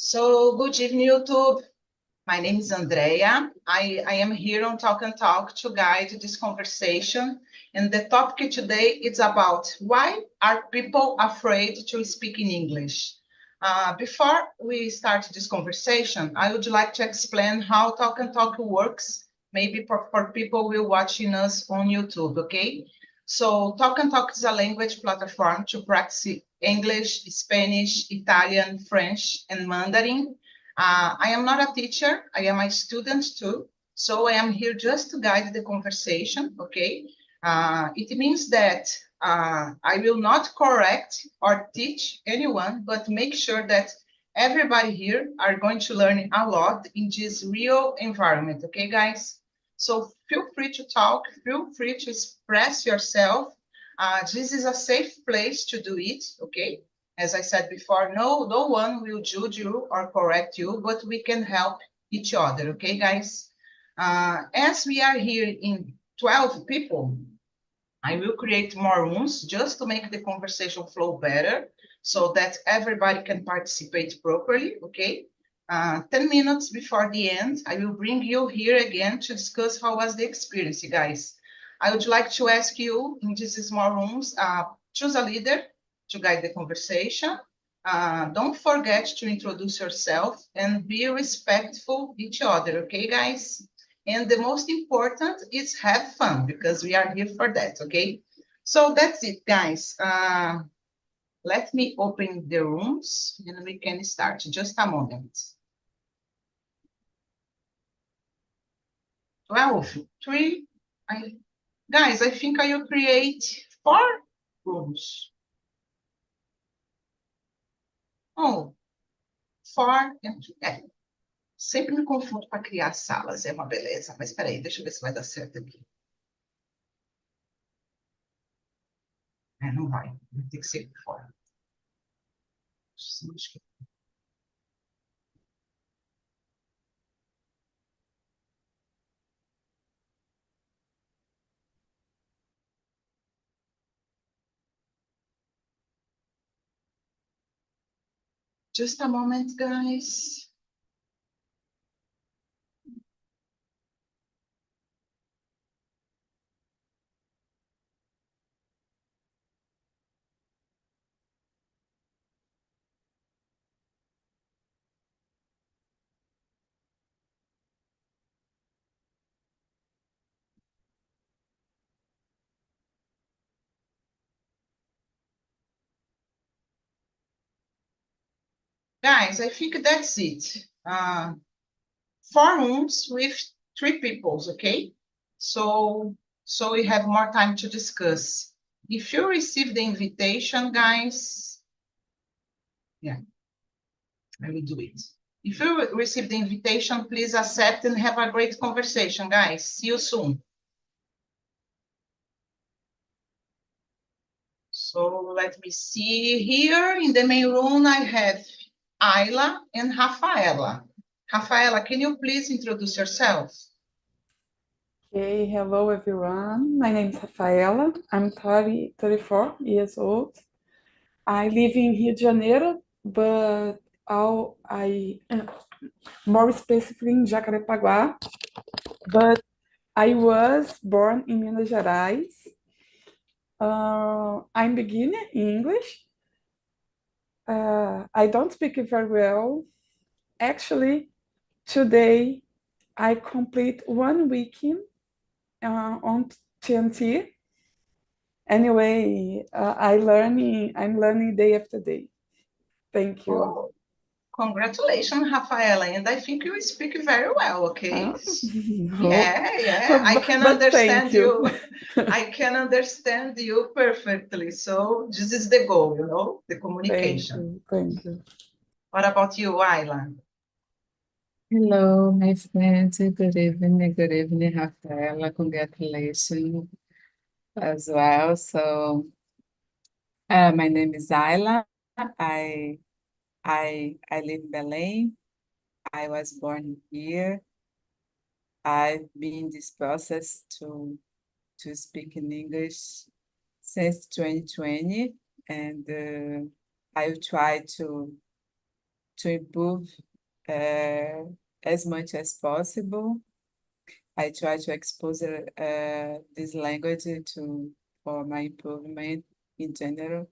So, good evening, YouTube. My name is Andrea. I am here on Talk and Talk to guide this conversation. And the topic today is about why are people afraid to speak in English? Before we start this conversation, I would like to explain how Talk and Talk works, maybe for people who are watching us on YouTube, okay? So Talk and Talk is a language platform to practice English, Spanish, Italian, French, and Mandarin. I am not a teacher, I am a student too. So I am here just to guide the conversation, okay? It means that I will not correct or teach anyone, but make sure that everybody here are going to learn a lot in this real environment, okay, guys? So feel free to talk, feel free to express yourself. This is a safe place to do it, okay? As I said before, no one will judge you or correct you, but we can help each other, okay, guys? As we are here in 12 people, I will create more rooms just to make the conversation flow better so that everybody can participate properly, okay? 10 minutes before the end, I will bring you here again to discuss how was the experience, guys. I would like to ask you in these small rooms, choose a leader to guide the conversation. Don't forget to introduce yourself and be respectful each other, okay, guys? And the most important is have fun because we are here for that, okay? So that's it, guys. Let me open the rooms and we can start. Just a moment. 12, 3. Guys, I think I will create 4 rooms. Oh, 4 and 2. Sempre me confundo para criar salas, é uma beleza. Mas espera aí, deixa eu ver se vai dar certo aqui. Não vai. Vai ter que ser fora. Just a moment, guys. Guys, I think that's it. 4 rooms with 3 peoples, okay? So we have more time to discuss. If you receive the invitation, guys, yeah, I will do it. If you receive the invitation, please accept and have a great conversation, guys. See you soon. So let me see here in the main room, I have Ayla and Rafaela. Rafaela, can you please introduce yourself? Okay, hello everyone. My name is Rafaela. I'm 34 years old. I live in Rio de Janeiro, but more specifically in Jacarepaguá. But I was born in Minas Gerais. I'm beginner in English. I don't speak it very well. Actually, today I complete 1 weekend on TNT. Anyway, I'm learning day after day. Thank you. Oh, congratulations, Rafaela. And I think you speak very well, okay? Yeah. I can understand you. I can understand you perfectly. So this is the goal, the communication. Thank you. What about you, Ayla? Hello, my friends. Good evening, Rafaela. Congratulations as well. So, my name is Ayla. I live in Belém. I was born here. I've been in this process to speak in English since 2020, and I will try to to improve as much as possible. I try to expose this language for my improvement in general.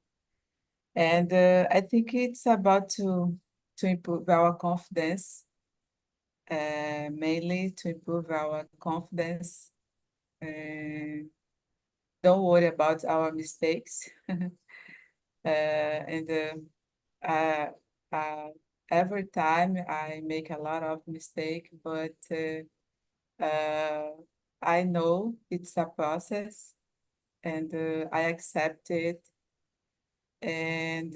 And I think it's about to improve our confidence, mainly to improve our confidence. Don't worry about our mistakes. And uh, uh, every time I make a lot of mistake, but I know it's a process, and I accept it. And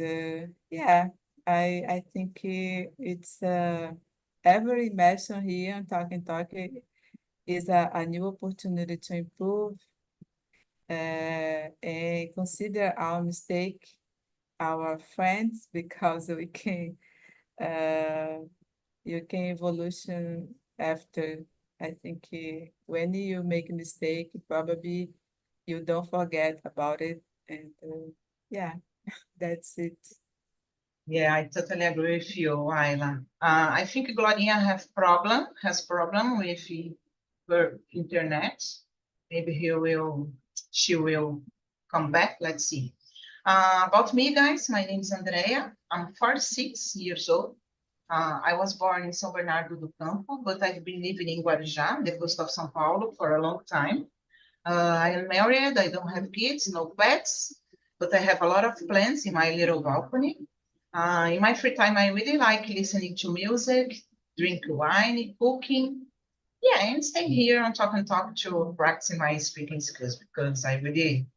yeah, I think it's every immersion here on Talk is a new opportunity to improve and consider our mistake our friends because we can you can evolution after. I think when you make a mistake, probably you don't forget about it. And yeah, that's it. Yeah, I totally agree with you, Ayla. I think Glorinha has problem with her internet. Maybe she will come back. Let's see. About me, guys, my name is Andrea. I'm 46 years old. I was born in São Bernardo do Campo, but I've been living in Guarujá, the coast of São Paulo, for a long time. I am married. I don't have kids, no pets, but I have a lot of plants in my little balcony. In my free time, I really like listening to music, drink wine, cooking. Yeah, and stay here and talk to practice my speaking skills because I really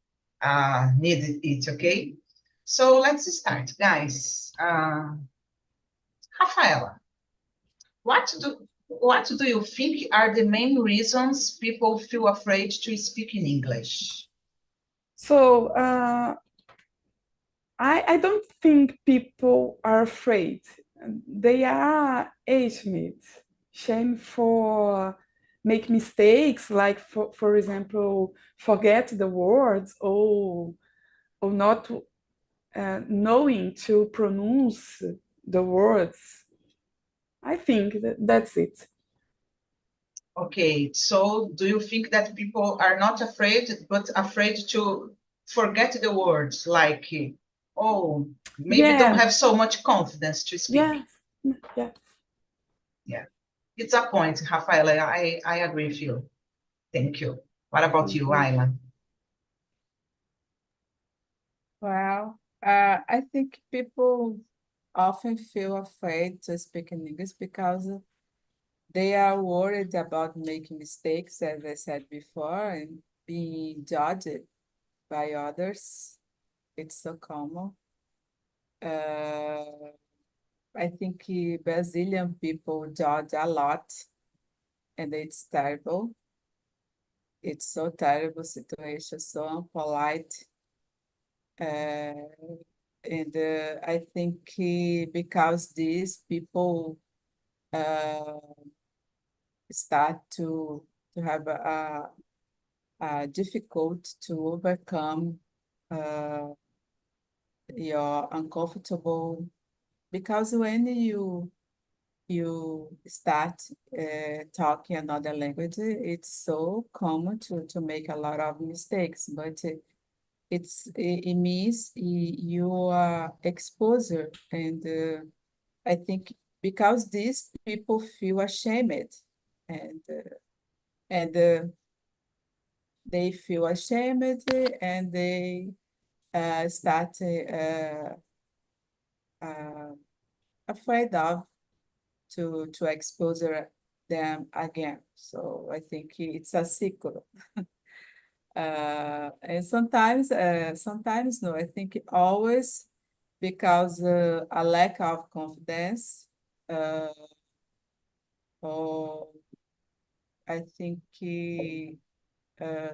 need it, okay? So let's start, guys. Rafaela, what do you think are the main reasons people feel afraid to speak in English? So I don't think people are afraid. They are ashamed, shame for make mistakes, like for example, forget the words or not knowing to pronounce the words. I think that's it. Okay, so do you think that people are not afraid, but afraid to forget the words, like, oh, maybe don't have Yes, so much confidence to speak? yes, yes. Yeah, it's a point, Rafaela. I agree with you. Thank you. What about Thank you, you. Ayla? Well, I think people often feel afraid to speak in English because they are worried about making mistakes, as I said before, and being judged by others. It's so common. Uh, I think Brazilian people judge a lot, and it's terrible. It's so terrible situation, so unpolite. Uh, and I think because these people uh, start to have difficult to overcome uh, your uncomfortable, because when you start talking another language, it's so common to make a lot of mistakes, but it means you are exposure, and I think because these people feel ashamed, and and they feel ashamed, and they start uh, afraid of to expose them again. So I think it's a cycle. And sometimes no, I think always because a lack of confidence, uh, or I think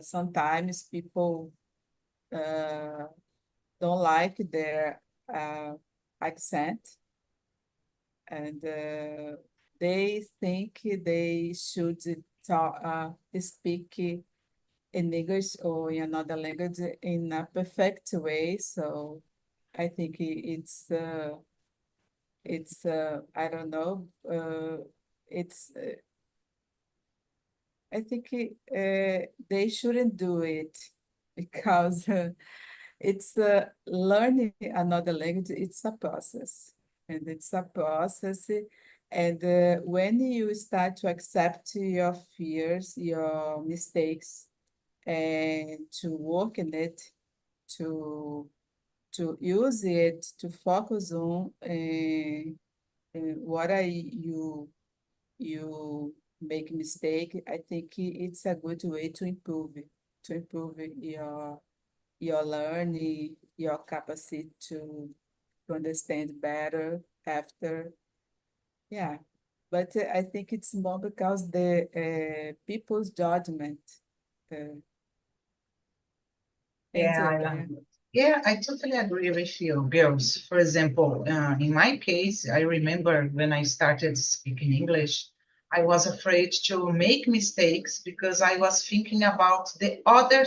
sometimes people uh, don't like their accent, and they think they should speak in English or in another language in a perfect way. So I think it's It's I don't know. It's I think they shouldn't do it because it's learning another language. It's a process, and it's a process. And when you start to accept your fears, your mistakes, and to work in it, to use it, to focus on what you make mistake, I think it's a good way to improve your learning, your capacity to understand better after. Yeah, but I think it's more because the people's judgment. Uh, and Yeah, yeah, I totally agree with you, girls. For example, in my case, I remember when I started speaking English, I was afraid to make mistakes because I was thinking about the other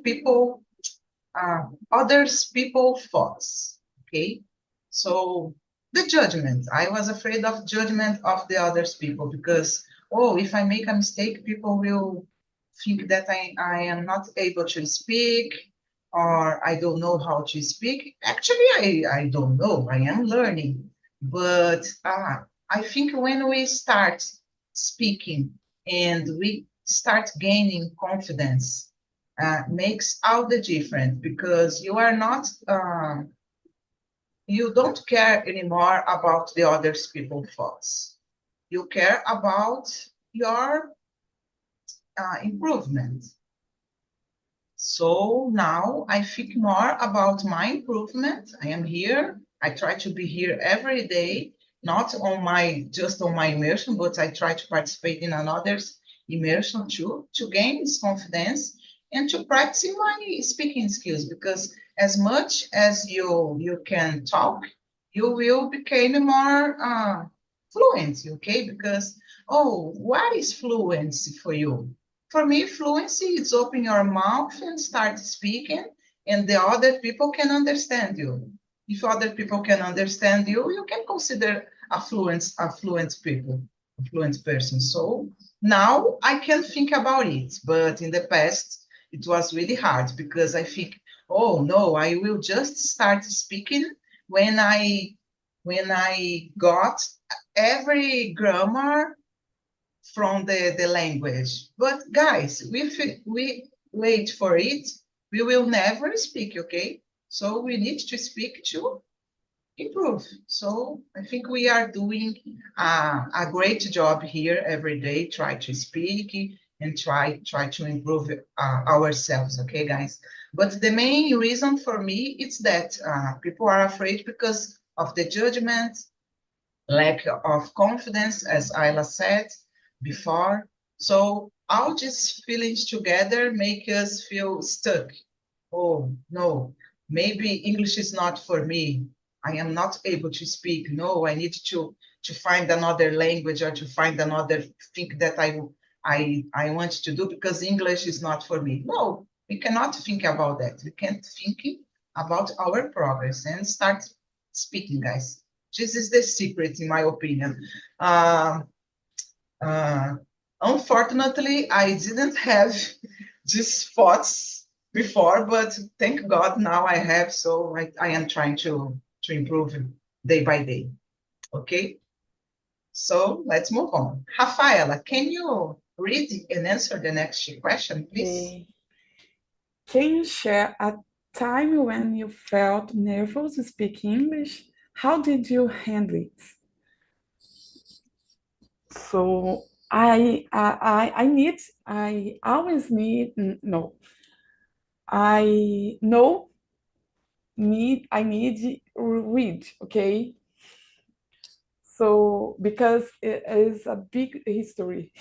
people, others people thoughts. Okay, so the judgment. I was afraid of judgment of the others people because, oh, if I make a mistake, people will think that I am not able to speak or I don't know how to speak. Actually, I don't know. I am learning. But I think when we start speaking and we start gaining confidence, makes all the difference because you are not you don't care anymore about the others people thoughts. You care about your improvement. So now I think more about my improvement. I am here. I try to be here every day, not on my just on my immersion, but I try to participate in another's immersion too, to gain this confidence and to practice my speaking skills. Because as much as you can talk, you will become more fluent. Okay, because what is fluency for you? For me, fluency is open your mouth and start speaking, and the other people can understand you. If other people can understand you, you can consider a fluent people, a fluent person. So now I can think about it, but in the past it was really hard because I think, oh no, I will just start speaking when I got every grammar from the language. But guys, if we wait for it, we will never speak, okay? So we need to speak to improve. So I think we are doing a great job here every day, try to speak and try to improve ourselves, okay, guys? But the main reason for me is that people are afraid because of the judgment, lack of confidence, as Ayla said before. So all these feelings together make us feel stuck. Oh, no, maybe English is not for me. I am not able to speak. No, I need to find another language or to find another thing that I want to do because English is not for me. No, we cannot think about that. We can think about our progress and start speaking, guys. This is the secret, in my opinion. Um, uh, Unfortunately, I didn't have these thoughts before, but thank God now I have. So I am trying to improve day by day. Okay, so let's move on. Rafaela, can you read and answer the next question, please? Okay. Can you share a time when you felt nervous speaking English? How did you handle it? So I always need no. I know I need read, okay? So because it is a big history.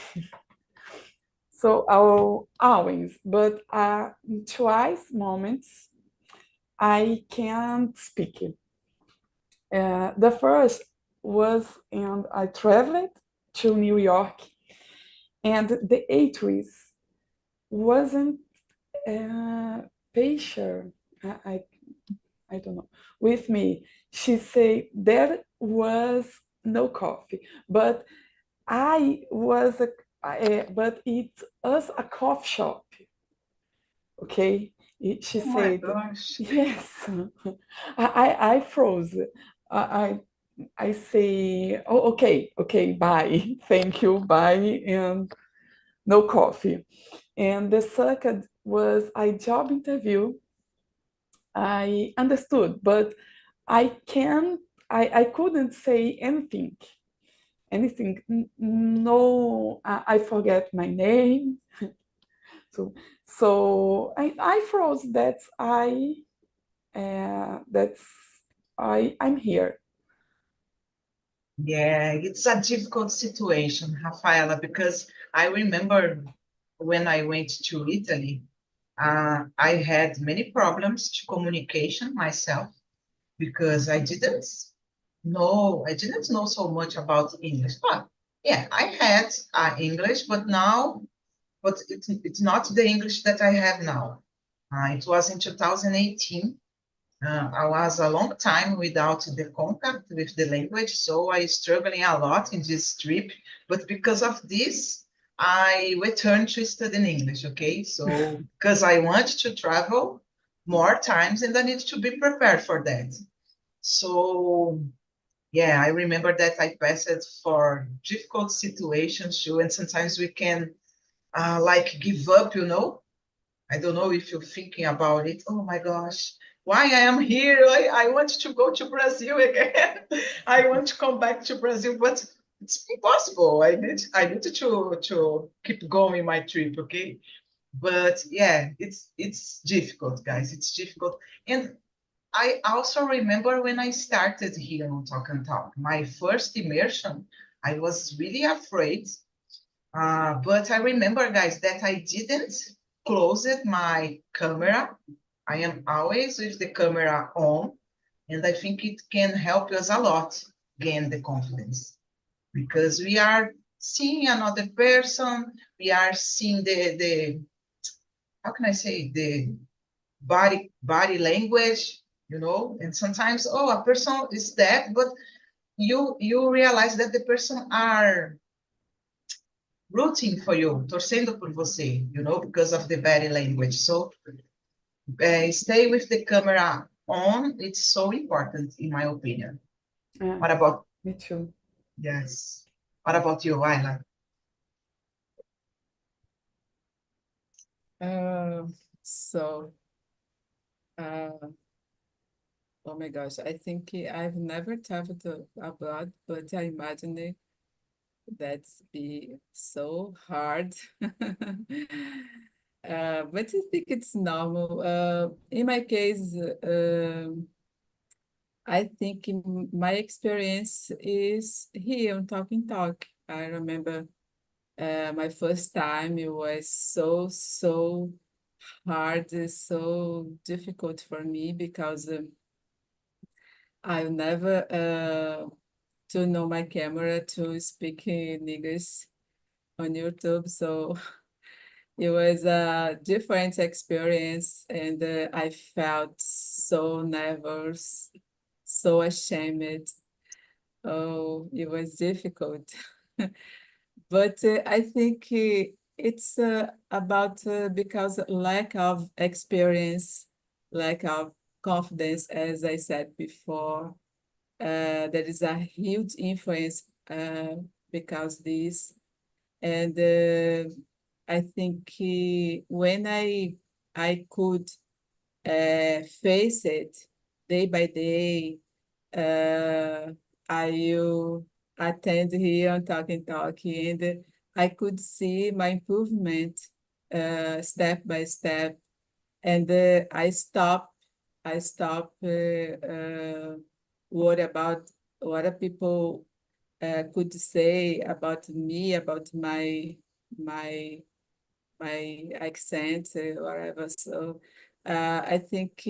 So I'll always, but in twice moments I can't speak it. The first was, and I traveled to New York, and the actress wasn't patient. I I don't know, with me. She said there was no coffee, but but it was a coffee shop. Okay, she Oh my said, gosh. yes. I froze. I I say, oh, okay, bye, thank you, bye, and no coffee. And the second was a job interview. I understood, but I can't, I couldn't say anything. No, I forget my name. So, I froze. That's I'm here. Yeah, it's a difficult situation, Rafaela, because I remember when I went to Italy, I had many problems to communication myself because I didn't know so much about English. But yeah, I had English, but it's not the English that I have now. It was in 2018. I was a long time without the contact with the language, so I struggling a lot in this trip. But because of this, I returned to study in English. Okay, so because I want to travel more times and I need to be prepared for that. So yeah, I remember that I passed for difficult situations too, and sometimes we can like give up, you know. I don't know if you're thinking about it. Oh my gosh, why I am here? I want to go to Brazil again. I want to come back to Brazil, but it's impossible. I need to keep going my trip, okay? But yeah, it's difficult, guys. It's difficult. And I also remember when I started here on Talk and Talk, my first immersion, I was really afraid, but I remember, guys, that I didn't close it, my camera. I am always with the camera on, and I think it can help us a lot gain the confidence because we are seeing another person, we are seeing the how can I say the body language, you know, and sometimes a person is deaf, but you realize that the person are rooting for you, torcendo por você, you know, because of the body language. So stay with the camera on. It's so important, in my opinion. Yeah, What about, me too. yes. What about you, Ayla? So, uh, oh my gosh, I think I've never traveled abroad, but I imagine that's be so hard. But I think it's normal. In my case, I think my experience is here on Talking Talk. I remember my first time, it was so hard, so difficult for me because I never turn on my camera to speak in English on YouTube. So it was a different experience, and I felt so nervous, so ashamed. Oh, it was difficult. But I think it's about because lack of experience, lack of confidence, as I said before, there is a huge influence because this. And I think when I could face it day by day, uh, I will attend here on Talk, and I could see my improvement step by step. And I stop worry about what people could say about me, about my my accent, whatever. So I think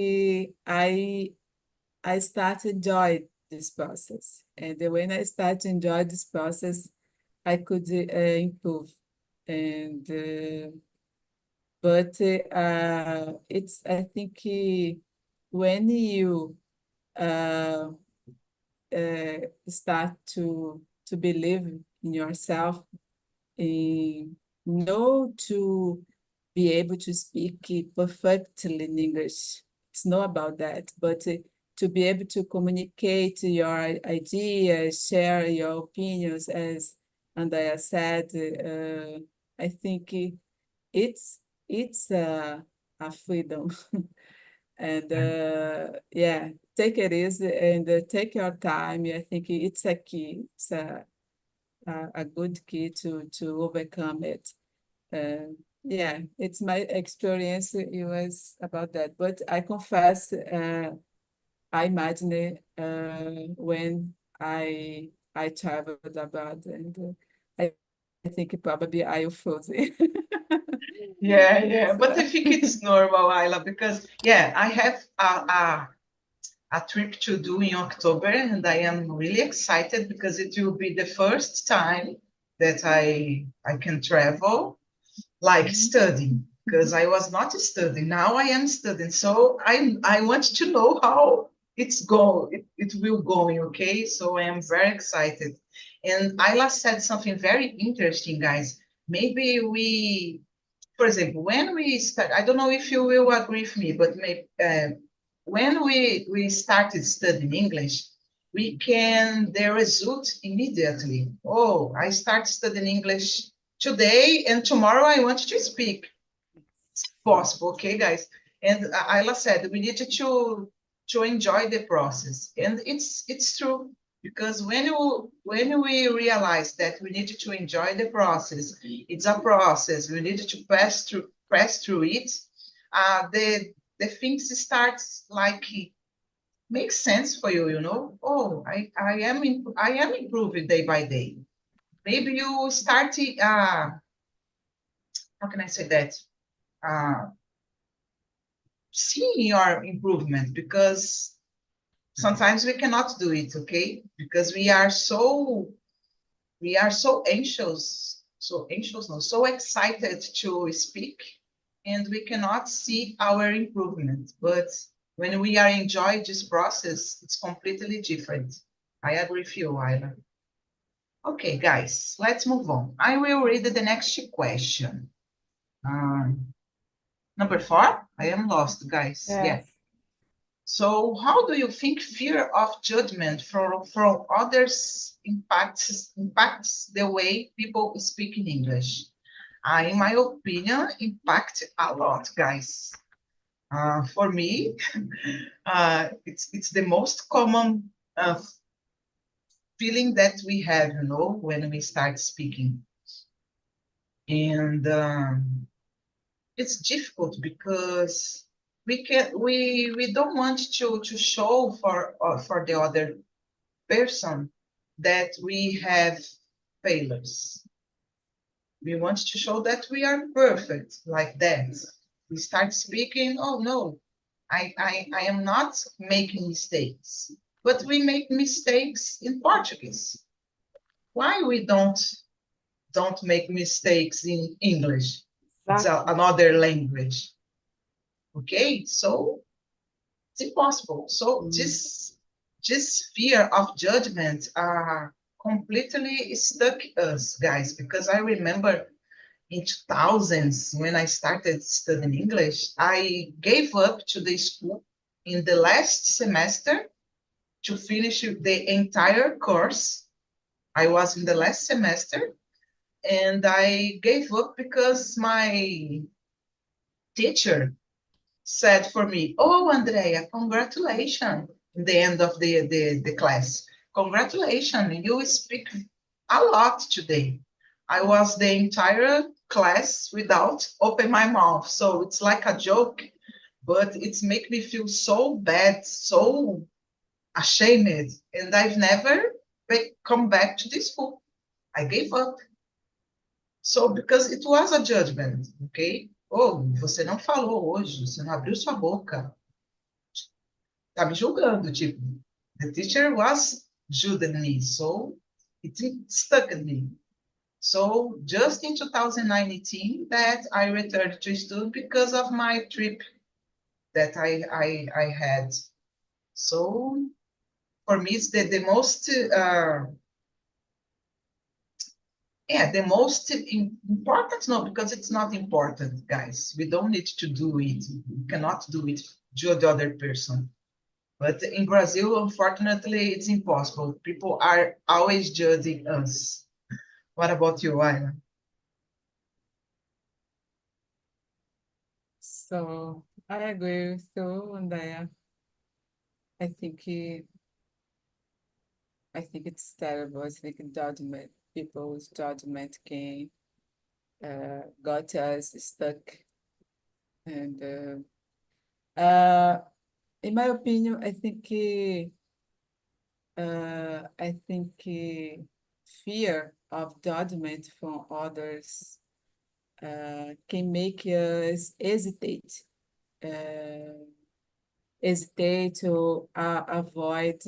I start to enjoy this process, and when I start to enjoy this process, I could improve. And but it's I think when you uh, start to believe in yourself, know to be able to speak perfectly in English. It's not about that, but to be able to communicate your ideas, share your opinions, as Andrea said, I think it's a freedom. And yeah, take it easy and take your time. I think it's a key. It's a good key to overcome it. Yeah, it's my experience. It was about that. But I confess, I imagine when I traveled abroad, and I think probably I froze. Yeah, yeah. But I think it's normal, Ayla, because yeah, I have a trip to do in October, and I am really excited because it will be the first time that I can travel like studying, because I was not studying. Now I am studying, so I want to know how it will going. Okay, so I am very excited. And Ayla said something very interesting, guys. Maybe we, for example, when we start, I don't know if you will agree with me, but maybe, when we started studying English, we can the result immediately. Oh, I start studying English today, and tomorrow I want to speak. It's possible, okay, guys? And Ayla said we need to enjoy the process, and it's true, because when we realize that we need to enjoy the process, it's a process. We need to pass through it. The things start like make sense for you, you know. Oh, I am improving day by day. Maybe you start how can I say that? Uh, Seeing your improvement, because sometimes we cannot do it, okay? Because we are so anxious, no, so excited to speak, and we cannot see our improvement. But when we are enjoying this process, it's completely different. I agree with you, Ayla. Okay, guys, let's move on. I will read the next question. Number 4. I am lost, guys. Yeah. Yes. So how do you think fear of judgment from others impacts the way people speak in English? In my opinion, impact a lot, guys. For me, it's the most common feeling that we have, you know, when we start speaking. And it's difficult because we don't want to show for the other person that we have failures. We want to show that we are perfect, like that. We start speaking, oh no, I am not making mistakes. But we make mistakes in Portuguese. Why we don't make mistakes in English? It's Exactly. another language. Okay, so it's impossible. So this fear of judgment completely stuck us, guys, because I remember in 2000s when I started studying English, I gave up to the school in the last semester to finish the entire course. I was in the last semester, and I gave up because my teacher said for me, oh, Andrea, congratulations, in the end of the class. Congratulations, you speak a lot today. I was the entire class without open my mouth. So it's like a joke, but it's make me feel so bad, so ashamed. And I've never come back to this school. I gave up. So, because it was a judgment, okay? Oh, você não falou hoje, você não abriu sua boca. Tá me julgando, tipo. The teacher was judging me, so it stuck in me. So, just in 2019 that I returned to study because of my trip that I had. So for me, it's the most the most important, no, because it's not important, guys. We don't need to do it. We cannot do it to the other person. But in Brazil, unfortunately, it's impossible. People are always judging us. What about you, Ayla? So I agree with you, Andrea. I think I think it's terrible. I think judgment, people's judgment can got us stuck. And in my opinion, I think fear of judgment from others can make us hesitate, uh, hesitate to avoid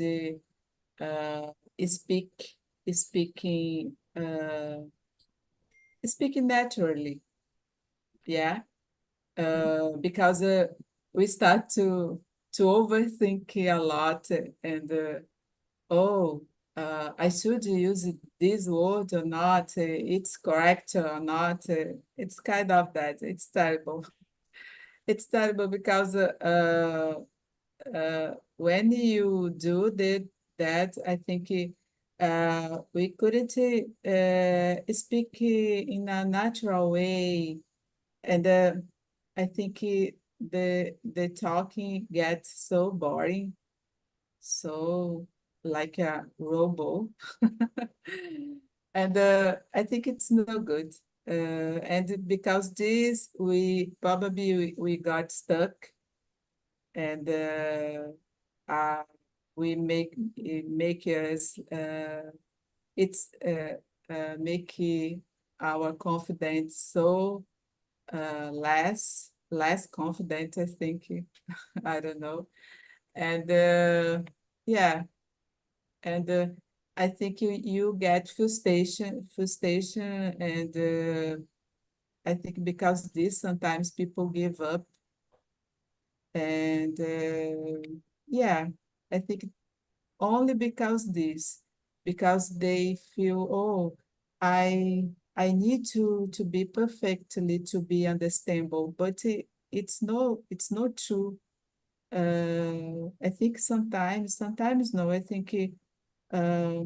uh, speak, speaking, speaking naturally. Yeah, because we start to overthink a lot and oh, I should use this word or not, it's correct or not. It's kind of that. It's terrible. It's terrible because when you do that, I think we couldn't speak in a natural way. And I think the talking gets so boring, so like a robot. And I think it's no good. And because this, we got stuck and uh, we make us it's make our confidence so less confident, I think. I don't know. And yeah, and I think you get frustration, and I think because this sometimes people give up, and yeah, I think only because they feel, oh, I need to be perfectly to be understandable, but it's not true. I think sometimes no, I think uh,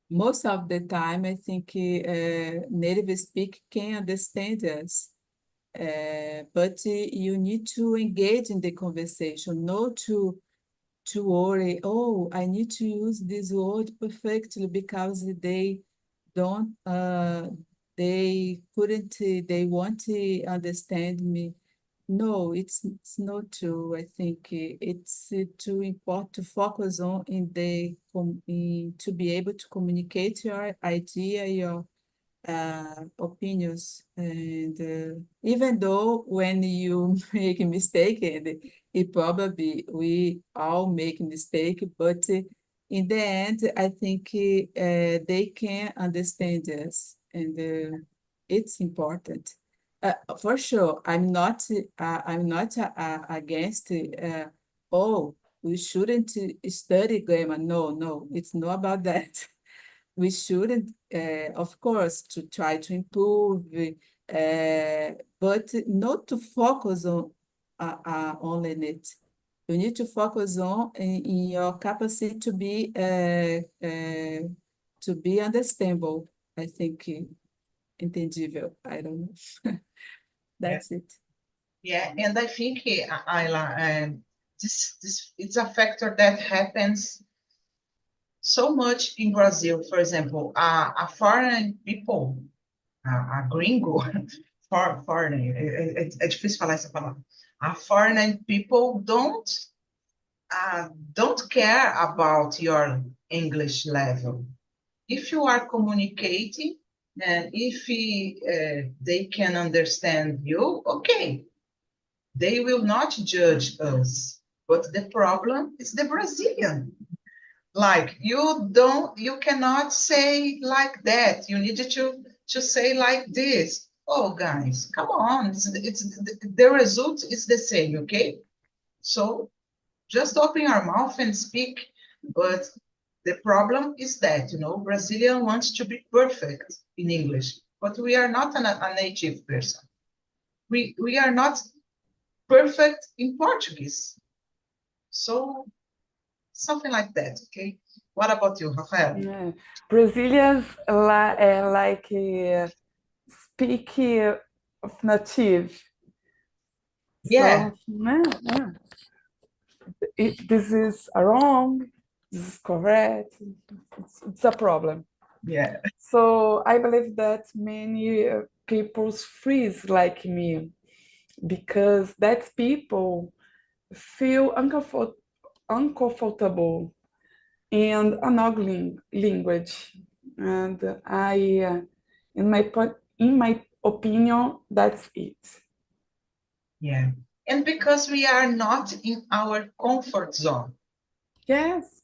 most of the time, I think native speak can understand us, but you need to engage in the conversation, not to worry, oh, I need to use this word perfectly because don't, they couldn't, they won't understand me. No, it's not true. I think it's too important to focus on to be able to communicate your idea, your opinions. And even though when you make a mistake, and it probably we all make mistake, but in the end, I think they can understand us, and it's important. For sure, I'm not against. Oh, we shouldn't study grammar. No, no, it's not about that. We shouldn't, of course, to try to improve, but not to focus only in it. You need to focus on in your capacity to be understandable. I think entendível. I don't know. Yeah, That's it. yeah, and I think, Ayla, this it's a factor that happens so much in Brazil. For example, a foreign people, a gringo, foreign, é difícil falar essa palavra. A foreign people don't care about your English level. If you are communicating and if they can understand you, okay, they will not judge us. But the problem is the Brazilian. Like you cannot say like that. You need to say like this. Oh, guys, come on. The result is the same, okay? So just open your mouth and speak. But the problem is that, Brazilian wants to be perfect in English, but we are not a native person. We are not perfect in Portuguese. So something like that, okay? What about you, Rafael? Yeah. Brazilians like speak of native. Yeah, So, yeah. This is wrong, this is correct. It's a problem. yeah, So I believe that many people freeze like me because that people feel uncomfortable in an ugly language, and in my opinion, that's it. yeah. And because we are not in our comfort zone. Yes.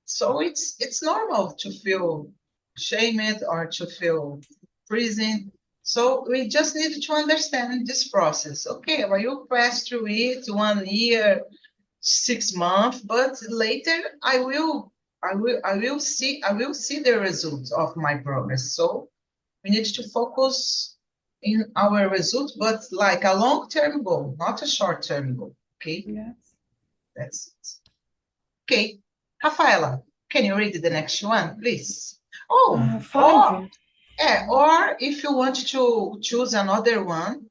So it's normal to feel shamed or to feel freezing. So we just need to understand this process. Okay, well, you pass through it 1 year, 6 months, but later I will see the results of my progress. So we need to focus in our results, but like a long-term goal, not a short-term goal. Okay, Yes. that's it. Okay, Rafaela, can you read the next one, please? Oh, or Five. yeah, or if you want to choose another one,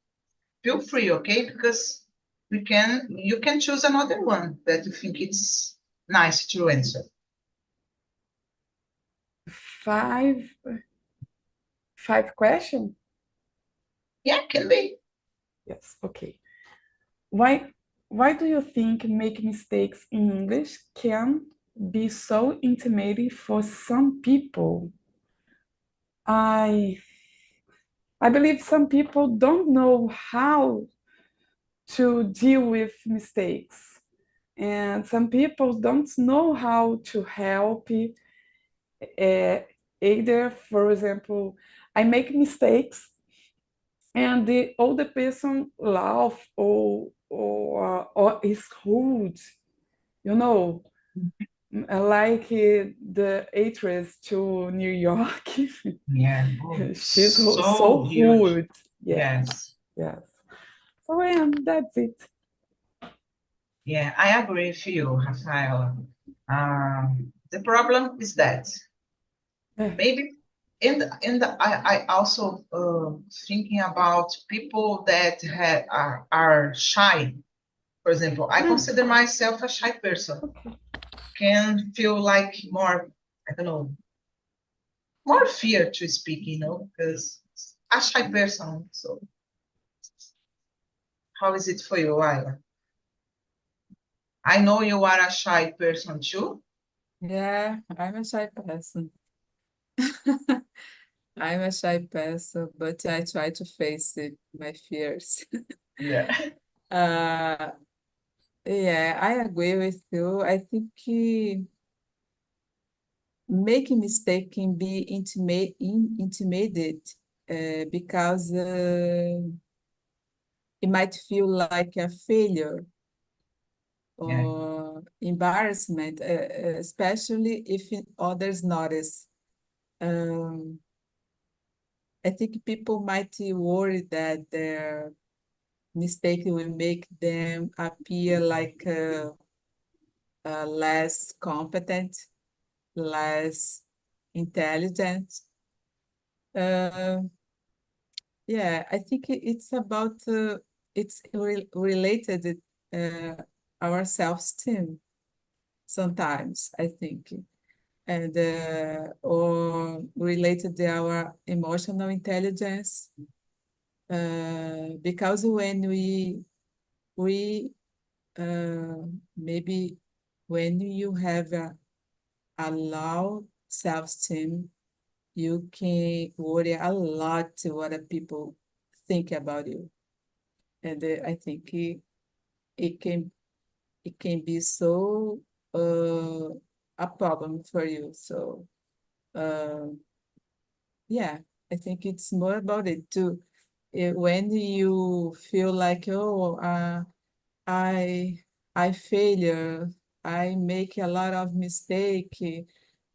feel free, okay? Because you can choose another one that you think it's nice to answer. Five. Five question. Yeah, can be. Yes. Okay. Why why do you think make mistakes in English can be so intimidating for some people? I I believe some people don't know how to deal with mistakes, and some people don't know how to help. Either, for example, I make mistakes and the older person laugh or is rude, you know, like the actress to New York. Yeah, oh, She's so so huge. rude. Yes, Yes. yes. So that's it. Yeah, I agree with you, Rafaela. The problem is that Yes. maybe I also thinking about people that are shy. For example, I Yeah, consider myself a shy person. okay. Can feel like more, I don't know, more fear to speak, because a shy person. So how is it for you, Ayla? I know you are a shy person too. Yeah, I'm a shy person. I'm a shy person, but I try to face it, my fears. Yeah. Uh, yeah, I agree with you. I think making mistake can be intimidated because it might feel like a failure Yeah. or embarrassment, especially if others notice. Um, I think people might worry that their mistake will make them appear like less competent, less intelligent. Uh, yeah, I think it's about it's related uh, our self-esteem sometimes, I think, and or related to our emotional intelligence. Because when we maybe when you have a low self-esteem, you can worry a lot what the people think about you. And I think it can it can be so uh, a problem for you. So uh, yeah, I think it's more about it too. when you feel like, oh, I failure, I make a lot of mistake,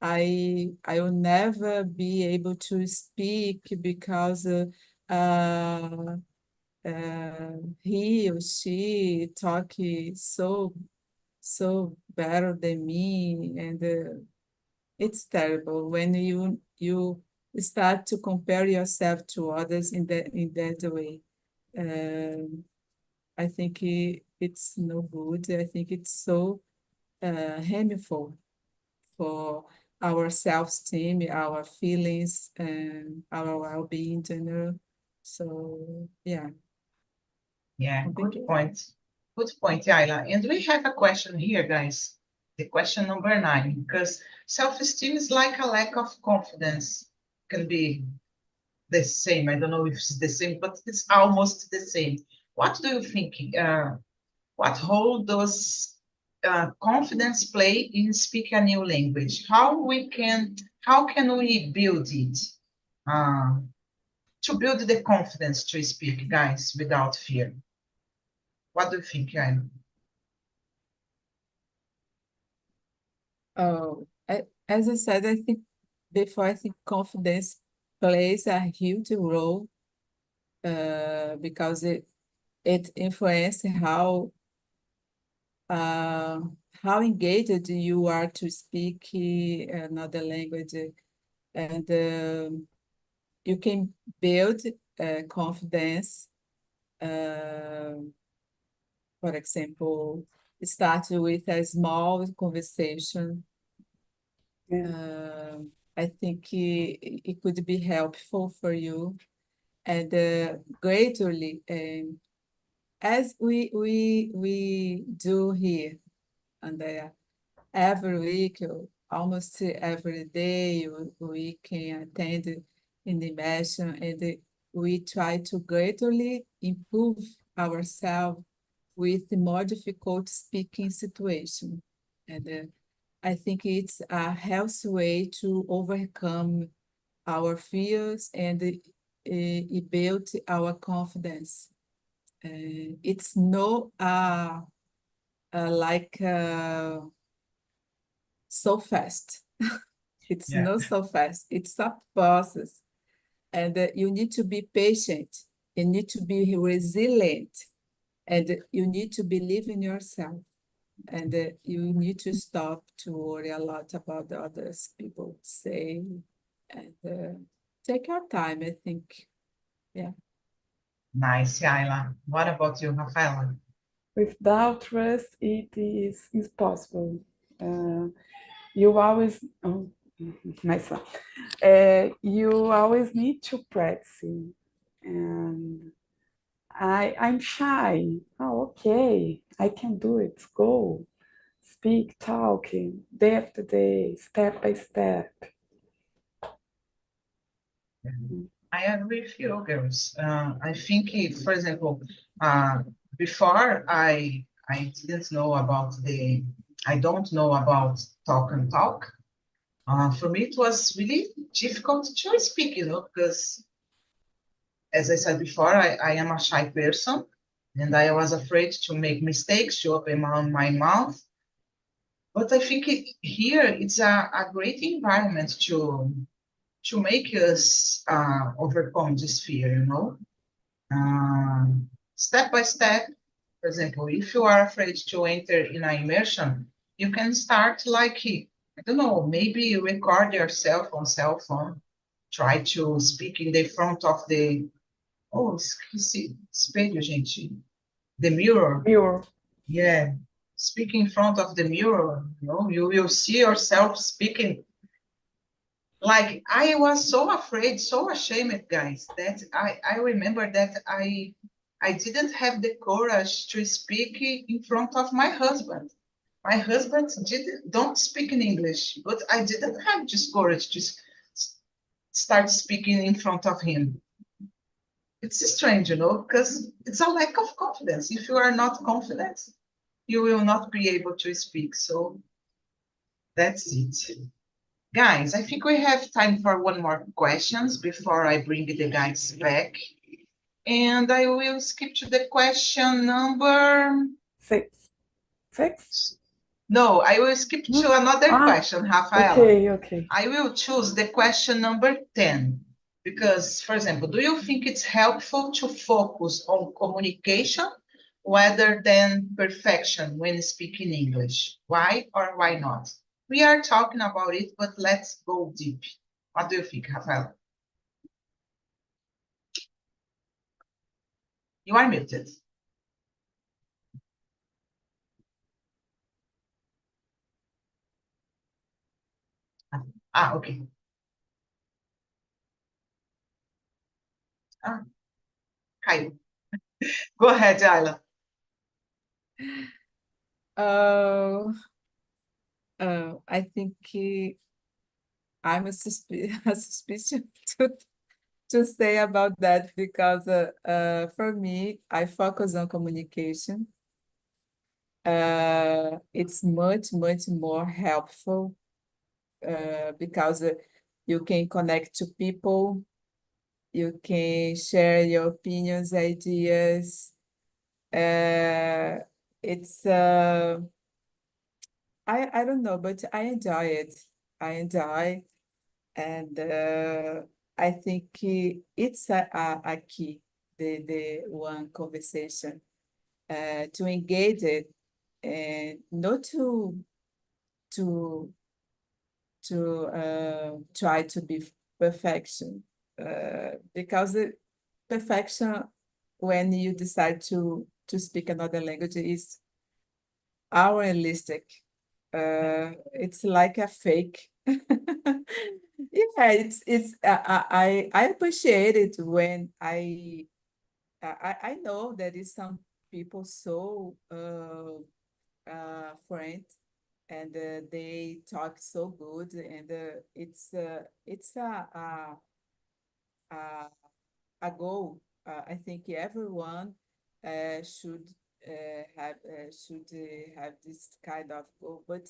I will never be able to speak because he or she talk so better than me, and it's terrible when you start to compare yourself to others in that way. Um, I think it's no good. I think it's so harmful for our self-esteem, our feelings, and our well-being in general. So yeah, Yeah, good complicated. point. Good point, Ayla. And we have a question here, guys. The question number 9, because self-esteem is like a lack of confidence. Can be the same. I don't know if it's the same, but it's almost the same. What do you think? What role does confidence play in speaking a new language? How can we build it? Uh, to build the confidence to speak, guys, without fear. What do you think, Ayla? Oh, as I said, I think before, I think confidence plays a huge role because it influences how engaged you are to speak another language, and you can build confidence. Uh, for example, start with a small conversation. Yeah. I think it could be helpful for you, and gradually, as we do here, and every week, or almost every day, we can attend in the immersion, and we try to gradually improve ourselves with the more difficult speaking situation. And I think it's a healthy way to overcome our fears and build our confidence. It's no like so fast. It's Yeah, not so fast. It's a process, and you need to be patient. You need to be resilient, and you need to believe in yourself. And you need to stop to worry a lot about the others people say, and take your time, I think. Yeah. nice, Ayla. What about you, Rafaela? Without trust, it is impossible. Uh, you always, oh, my son, you always need to practice. And I'm shy. Oh, okay, I can do it. Go, speak, talking, day after day, step by step. I agree with you, girls. I think, for example, before I don't know about talk and talk. For me, it was really difficult to speak, because as I said before, I am a shy person, and I was afraid to make mistakes, to open my mouth. But I think here it's a great environment to make us overcome this fear. Step by step. For example, if you are afraid to enter in an immersion, you can start like, I don't know, maybe you record yourself on cell phone, try to speak in the front of the, oh, esqueci, espelho, gente, the mirror. Mirror. Yeah, speak in front of the mirror, you will see yourself speaking. Like, I was so afraid, so ashamed, guys, that I remember that I didn't have the courage to speak in front of my husband. My husband don't speak in English, but I didn't have this courage to start speaking in front of him. It's strange, because it's a lack of confidence. If you are not confident, you will not be able to speak. So that's it. Guys, I think we have time for one more questions before I bring the guys back. And I will skip to the question number... 6. 6? No, I will skip to another question, Rafaela. Okay. I will choose the question number 10. Because, for example, do you think it's helpful to focus on communication rather than perfection when speaking English? Why or why not? We are talking about it, but let's go deep. What do you think, Rafael? You are muted. Okay. Caio. Go ahead, Ayla. I think I'm a suspicion to say about that because for me, I focus on communication. It's much more helpful because you can connect to people, you can share your opinions, ideas. It's I don't know, but I enjoy it. I enjoy, and I think it's a key, the one conversation, to engage it and not to try to be perfection, because perfection when you decide to speak another language is unrealistic. It's like a fake. Yeah, it's I appreciate it when I know there is some people so friend and they talk so good and it's a, a goal. I think everyone should have this kind of goal, but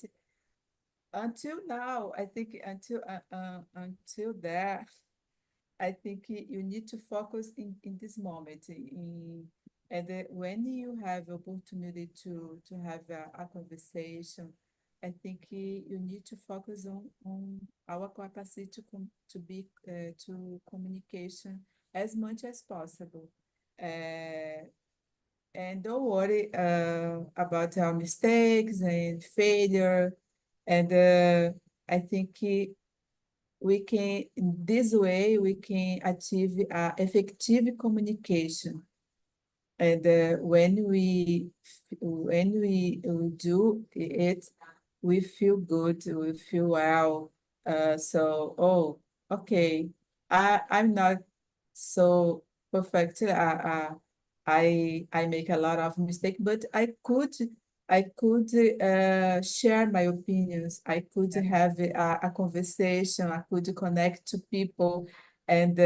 until now, I think until there, I think you need to focus in this moment. And when you have opportunity to have a conversation, I think you need to focus on our capacity to be to communication as much as possible. And don't worry about our mistakes and failure. And I think we can, in this way, we can achieve effective communication. And when we do it, we feel good, we feel well. So, okay, I'm not so perfect. I make a lot of mistake, but I could share my opinions. I could have a conversation. I could connect to people, and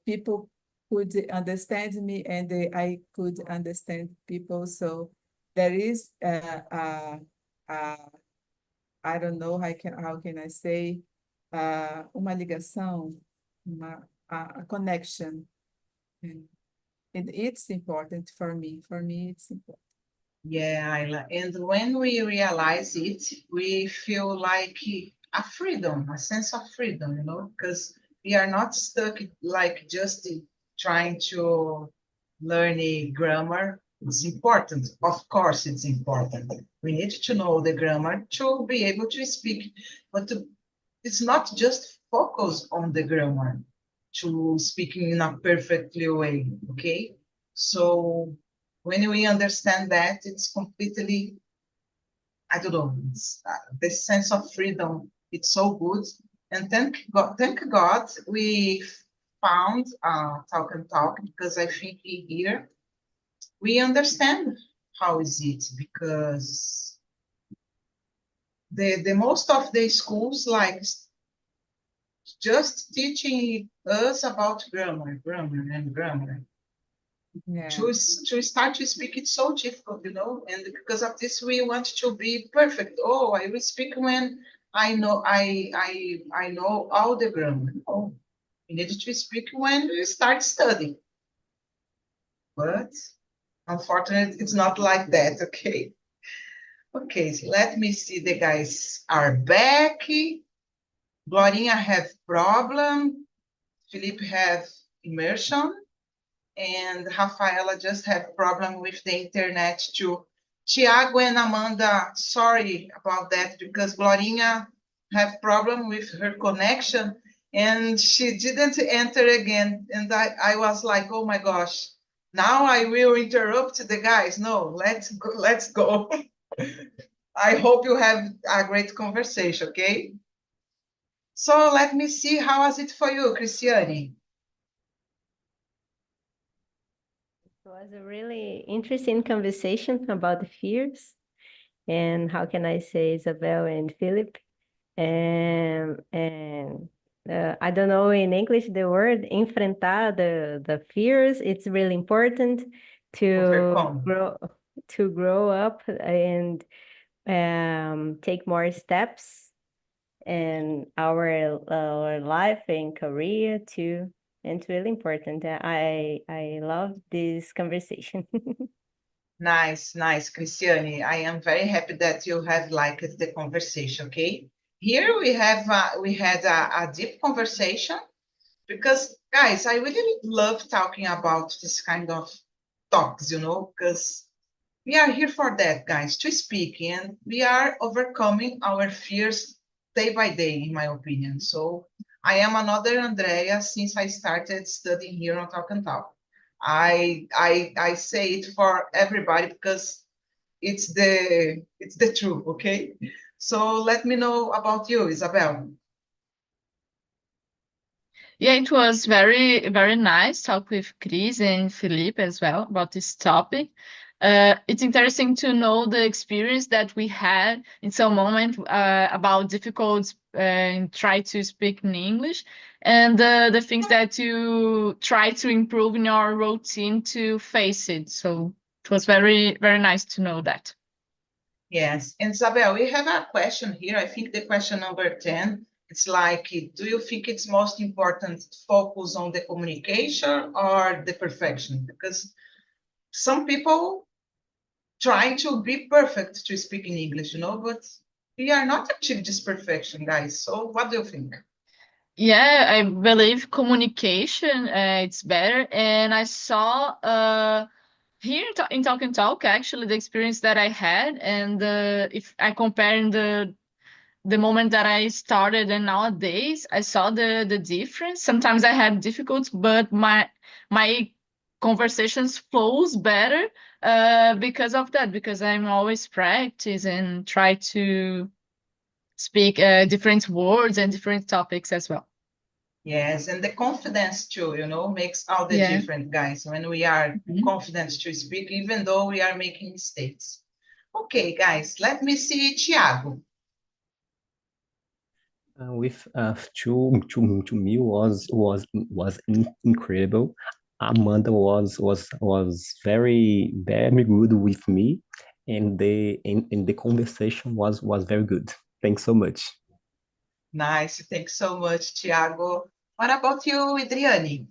people could understand me, and I could understand people. So there is I don't know how can I say uma ligação, a connection, and it's important for me. For me, it's important. Yeah, Ayla. And when we realize it, we feel like a freedom, a sense of freedom, because we are not stuck like just trying to learn a grammar. It's important. Of course, it's important. We need to know the grammar to be able to speak, but it's not just focus on the grammar to speaking in a perfectly way, okay? So when we understand that, it's completely, I don't know, the sense of freedom, it's so good. And thank God we found Talk and Talk, because I think here we understand how is it, because the most of the schools like just teaching us about grammar. Yeah. To start to speak, it's so difficult, and because of this, we want to be perfect. Oh, I will speak when I know all the grammar. Oh, we need to speak when we start studying. but unfortunately, it's not like that, okay? Okay, so let me see, the guys are back. Glorinha have problem, Felipe have immersion, and Rafaela just have problem with the internet too. Tiago and Amanda, sorry about that, because Glorinha have problem with her connection, and she didn't enter again. And I was like, oh my gosh, now I will interrupt the guys. No, let's go, let's go. I hope you have a great conversation, okay? So let me see, how was it for you, Cristiane? It was a really interesting conversation about the fears and how can I say Isabel and Philip and I don't know in English the word enfrentar the fears. It's really important to Overcome. grow up and take more steps in our life and career too. And it's really important. I love this conversation. Nice, nice, Cristiane. I am very happy that you have liked the conversation, okay? Here we had a deep conversation because, guys, I really love talking about this kind of talks, because we are here for that, guys, to speak, and we are overcoming our fears day by day, in my opinion. So I am another Andrea since I started studying here on Talk and Talk. I say it for everybody because it's the truth, okay? So let me know about you, Isabel. Yeah, it was very, very nice talk with Chris and Felipe as well about this topic. It's interesting to know the experience that we had in some moment about difficult and try to speak in English and the things that you try to improve in your routine to face it. So it was very, very nice to know that. Yes, and Isabel, we have a question here. I think the question number 10, it's like, do you think it's most important to focus on the communication or the perfection? Because some people try to be perfect to speak in English, but we are not achieving this perfection, guys. So what do you think? Yeah, I believe communication it's better, and I saw here in Talk and Talk actually the experience that I had, and if I compare in the moment that I started and nowadays, I saw the difference. Sometimes I had difficulties, but my conversations flows better because of that, because I'm always practice and try to speak different words and different topics as well. Yes, and the confidence too, makes all the Yeah. difference, guys, when we are Mhm. confident to speak, even though we are making mistakes. Okay, guys, let me see Thiago. With to me was incredible. Amanda was very very good with me, and the conversation was very good. Thanks so much. Nice, thanks so much, Thiago. What about you, Adriane?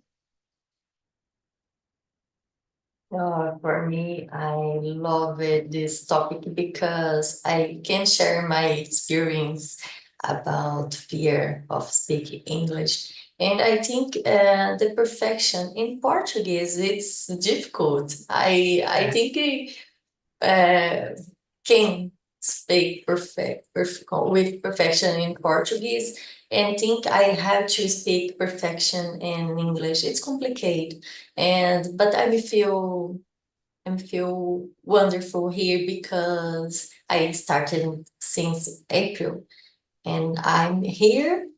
For me, I love this topic because I can share my experience about fear of speaking English. And I think the perfection in Portuguese, it's difficult. I think can speak with perfection in Portuguese and think I have to speak perfection in English. It's complicated, but I feel wonderful here because I started since April, and I'm here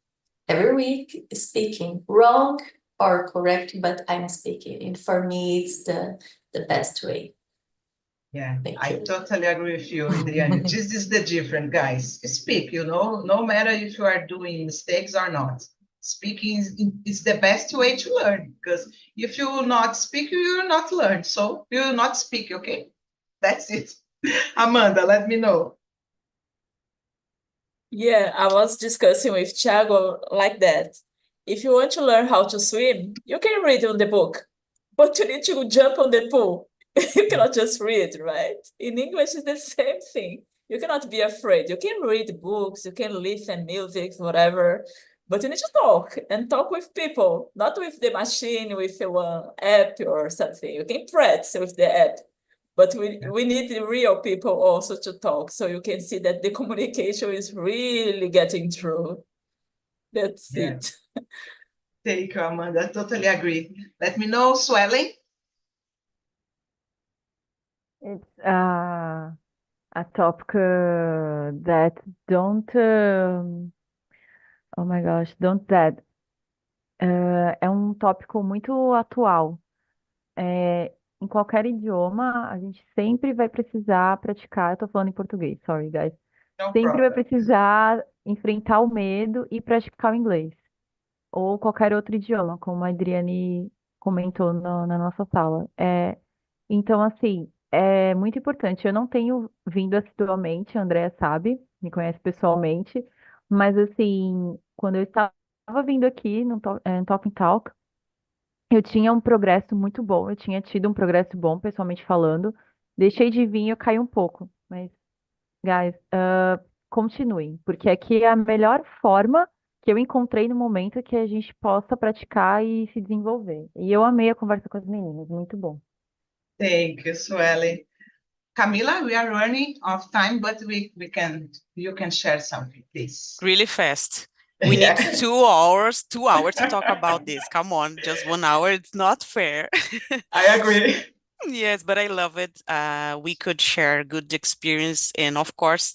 every week speaking wrong or correct, but I'm speaking, and for me, it's the best way. Yeah, Thank I you. totally agree with you, Adriane. This is the difference, guys. Speak, no matter if you are doing mistakes or not. Speaking is the best way to learn, because if you will not speak, you will not learn. So you will not speak, okay? That's it. Amanda, let me know. Yeah, I was discussing with Thiago like that. If you want to learn how to swim, you can read on the book. but you need to jump on the pool. You cannot just read, right? In English, it's the same thing. You cannot be afraid. You can read books, you can listen music, whatever, but you need to talk and talk with people, not with the machine, with one app or something. You can practice with the app, but we need the real people also to talk, so you can see that the communication is really getting through. That's Yeah. it. Thank you, Amanda. Totally agree. Let me know, swelling. It's a topic that don't, oh my gosh, don't that. É um tópico muito atual. Em qualquer idioma, a gente sempre vai precisar praticar. Eu tô falando em português, sorry, guys. No Sempre vai problem. precisar enfrentar o medo e praticar o inglês. Ou qualquer outro idioma, como a Adriane comentou na nossa sala. Então, assim, é muito importante. Eu não tenho vindo assiduamente, a Andrea sabe, me conhece pessoalmente, mas, assim, quando eu estava vindo aqui no Talk and Talk, eu tinha um progresso muito bom, eu tinha tido um progresso bom, pessoalmente falando. Deixei de vir, eu caí um pouco, mas, guys, continuem, porque aqui é a melhor forma que eu encontrei no momento que a gente possa praticar e se desenvolver. E eu amei a conversa com as meninas, muito bom. Thank you, swelling. Camila, we are running out of time, but you can share something, please. Really fast. We Yeah. need 2 hours to talk about this. Come on, just 1 hour. It's not fair. I agree. Yes, but I love it. We could share good experience and of course,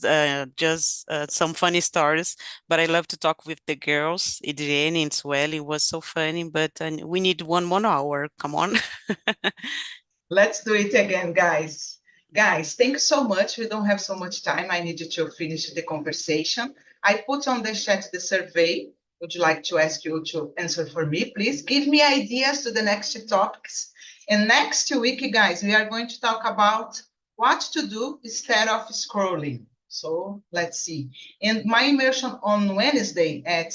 just some funny stories. But I love to talk with the girls, Adrienne and Sueli. It was so funny, but we need 1 more hour. Come on. Let's do it again, guys. Guys, thank you so much. We don't have so much time. I need you to finish the conversation. I put on the chat the survey. Would you like to ask you to answer for me? Please give me ideas to the next topics. And next week, guys, we are going to talk about what to do instead of scrolling. So let's see. And my immersion on Wednesday at,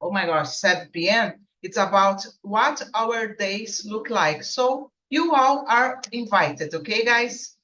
oh my gosh, 7 p.m. It's about what our days look like. So you all are invited, okay, guys?